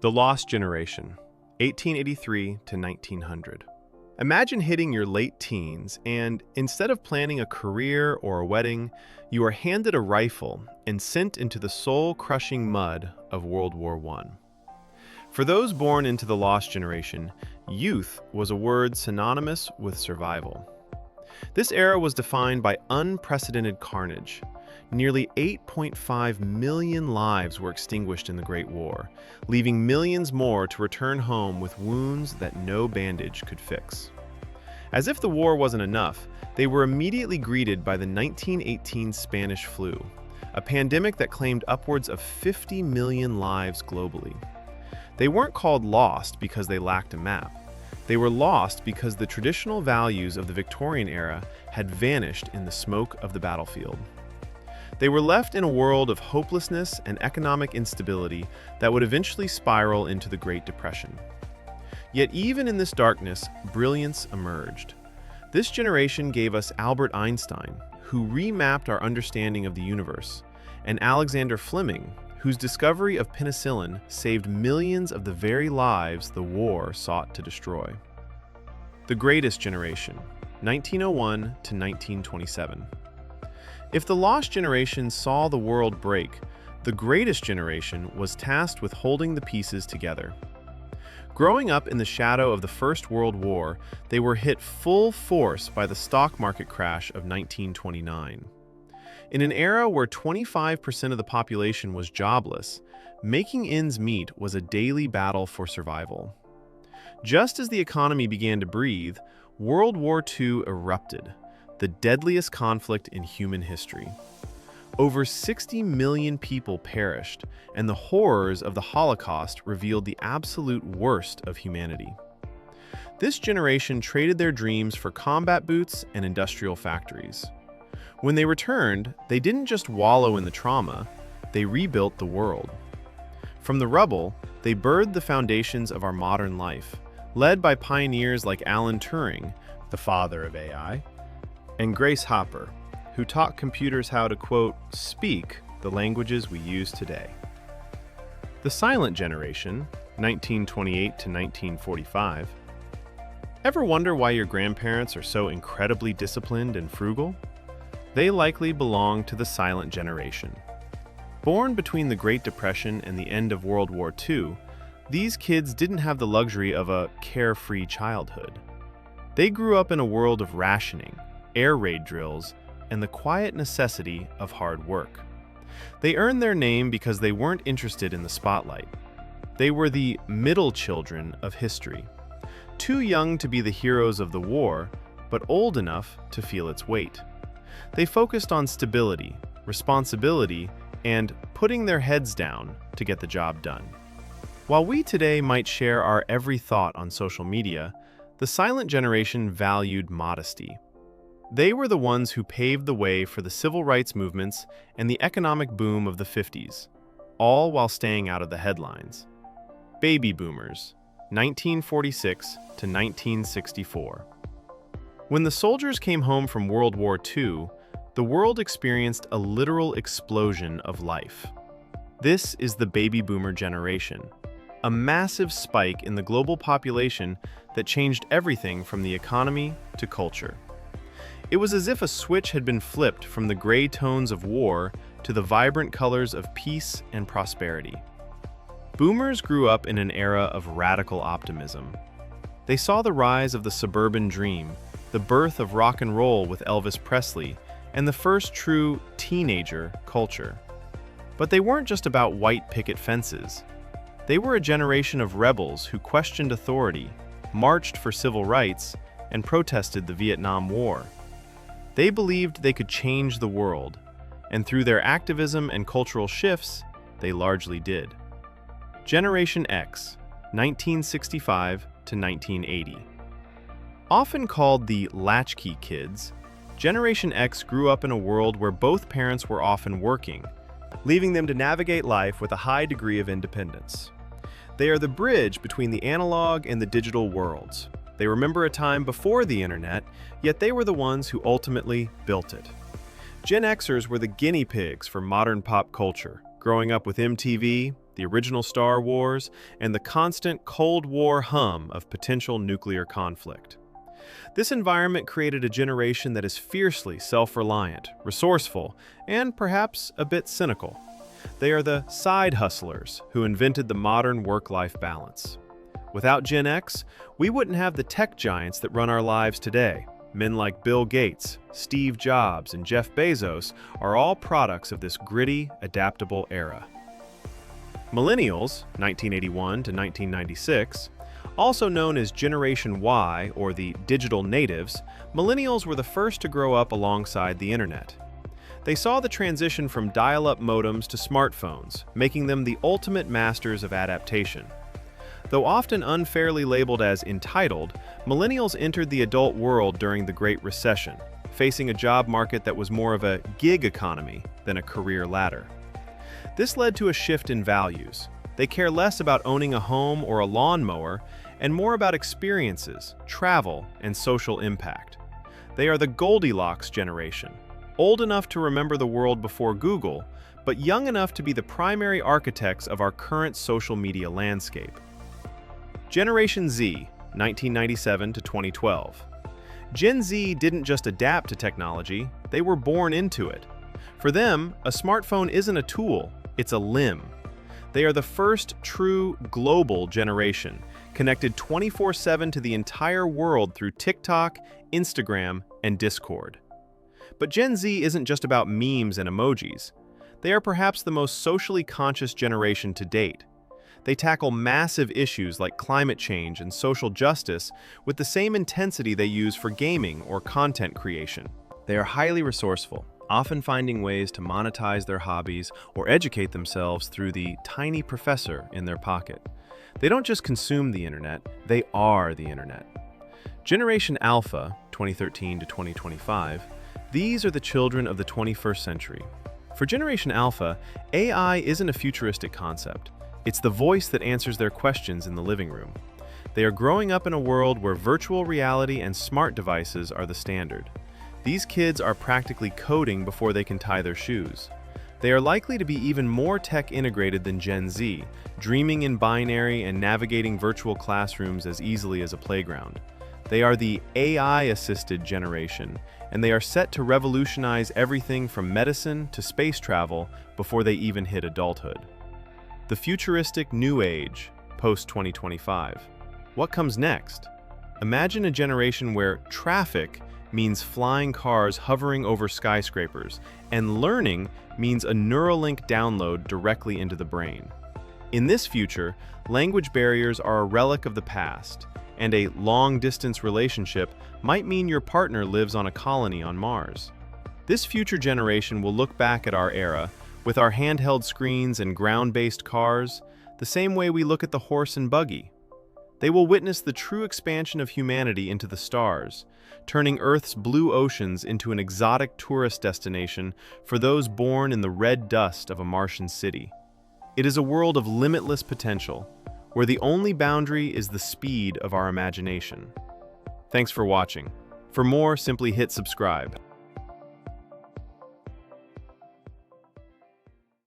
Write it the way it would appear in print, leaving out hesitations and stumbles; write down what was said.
The Lost Generation, 1883 to 1900. Imagine hitting your late teens and, instead of planning a career or a wedding, you are handed a rifle and sent into the soul-crushing mud of World War I. For those born into the Lost Generation, youth was a word synonymous with survival. This era was defined by unprecedented carnage. Nearly 8.5 million lives were extinguished in the Great War, leaving millions more to return home with wounds that no bandage could fix. As if the war wasn't enough, they were immediately greeted by the 1918 Spanish flu, a pandemic that claimed upwards of 50 million lives globally. They weren't called lost because they lacked a map. They were lost because the traditional values of the Victorian era had vanished in the smoke of the battlefield. They were left in a world of hopelessness and economic instability that would eventually spiral into the Great Depression. Yet even in this darkness, brilliance emerged. This generation gave us Albert Einstein, who remapped our understanding of the universe, and Alexander Fleming, whose discovery of penicillin saved millions of the very lives the war sought to destroy. The Greatest Generation, 1901 to 1927. If the Lost Generation saw the world break, the Greatest Generation was tasked with holding the pieces together. Growing up in the shadow of the First World War, they were hit full force by the stock market crash of 1929. In an era where 25% of the population was jobless, making ends meet was a daily battle for survival. Just as the economy began to breathe, World War II erupted, the deadliest conflict in human history. Over 60 million people perished, and the horrors of the Holocaust revealed the absolute worst of humanity. This generation traded their dreams for combat boots and industrial factories. When they returned, they didn't just wallow in the trauma, they rebuilt the world. From the rubble, they birthed the foundations of our modern life, led by pioneers like Alan Turing, the father of AI, and Grace Hopper, who taught computers how to, quote, speak the languages we use today. The Silent Generation, 1928 to 1945. Ever wonder why your grandparents are so incredibly disciplined and frugal? They likely belong to the Silent Generation. Born between the Great Depression and the end of World War II, these kids didn't have the luxury of a carefree childhood. They grew up in a world of rationing, air raid drills, and the quiet necessity of hard work. They earned their name because they weren't interested in the spotlight. They were the middle children of history, too young to be the heroes of the war, but old enough to feel its weight. They focused on stability, responsibility, and putting their heads down to get the job done. While we today might share our every thought on social media, the Silent Generation valued modesty. They were the ones who paved the way for the civil rights movements and the economic boom of the 50s, all while staying out of the headlines. Baby Boomers, 1946 to 1964. When the soldiers came home from World War II, the world experienced a literal explosion of life. This is the Baby Boomer generation, a massive spike in the global population that changed everything from the economy to culture. It was as if a switch had been flipped from the gray tones of war to the vibrant colors of peace and prosperity. Boomers grew up in an era of radical optimism. They saw the rise of the suburban dream, the birth of rock and roll with Elvis Presley, and the first true teenager culture. But they weren't just about white picket fences. They were a generation of rebels who questioned authority, marched for civil rights, and protested the Vietnam War. They believed they could change the world, and through their activism and cultural shifts, they largely did. Generation X, 1965 to 1980. Often called the latchkey kids, Generation X grew up in a world where both parents were often working, leaving them to navigate life with a high degree of independence. They are the bridge between the analog and the digital worlds. They remember a time before the internet, yet they were the ones who ultimately built it. Gen Xers were the guinea pigs for modern pop culture, growing up with MTV, the original Star Wars, and the constant Cold War hum of potential nuclear conflict. This environment created a generation that is fiercely self-reliant, resourceful, and perhaps a bit cynical. They are the side hustlers who invented the modern work-life balance. Without Gen X, we wouldn't have the tech giants that run our lives today. Men like Bill Gates, Steve Jobs, and Jeff Bezos are all products of this gritty, adaptable era. Millennials, 1981 to 1996, also known as Generation Y or the digital natives, millennials were the first to grow up alongside the internet. They saw the transition from dial-up modems to smartphones, making them the ultimate masters of adaptation. Though often unfairly labeled as entitled, millennials entered the adult world during the Great Recession, facing a job market that was more of a gig economy than a career ladder. This led to a shift in values. They care less about owning a home or a lawnmower and more about experiences, travel, and social impact. They are the Goldilocks generation, old enough to remember the world before Google, but young enough to be the primary architects of our current social media landscape. Generation Z, 1997 to 2012. Gen Z didn't just adapt to technology, they were born into it. For them, a smartphone isn't a tool, it's a limb. They are the first true global generation, connected 24/7 to the entire world through TikTok, Instagram, and Discord. But Gen Z isn't just about memes and emojis. They are perhaps the most socially conscious generation to date. They tackle massive issues like climate change and social justice with the same intensity they use for gaming or content creation. They are highly resourceful, often finding ways to monetize their hobbies or educate themselves through the tiny professor in their pocket. They don't just consume the internet, they are the internet. Generation Alpha, 2013 to 2025, these are the children of the 21st century. For Generation Alpha, AI isn't a futuristic concept. It's the voice that answers their questions in the living room. They are growing up in a world where virtual reality and smart devices are the standard. These kids are practically coding before they can tie their shoes. They are likely to be even more tech integrated than Gen Z, dreaming in binary and navigating virtual classrooms as easily as a playground. They are the AI-assisted generation, and they are set to revolutionize everything from medicine to space travel before they even hit adulthood. The Futuristic New Age, post-2025. What comes next? Imagine a generation where traffic means flying cars hovering over skyscrapers, and learning means a Neuralink download directly into the brain. In this future, language barriers are a relic of the past, and a long-distance relationship might mean your partner lives on a colony on Mars. This future generation will look back at our era with our handheld screens and ground-based cars, the same way we look at the horse and buggy. They will witness the true expansion of humanity into the stars, turning Earth's blue oceans into an exotic tourist destination for those born in the red dust of a Martian city. It is a world of limitless potential, where the only boundary is the speed of our imagination. Thanks for watching. For more, simply hit subscribe.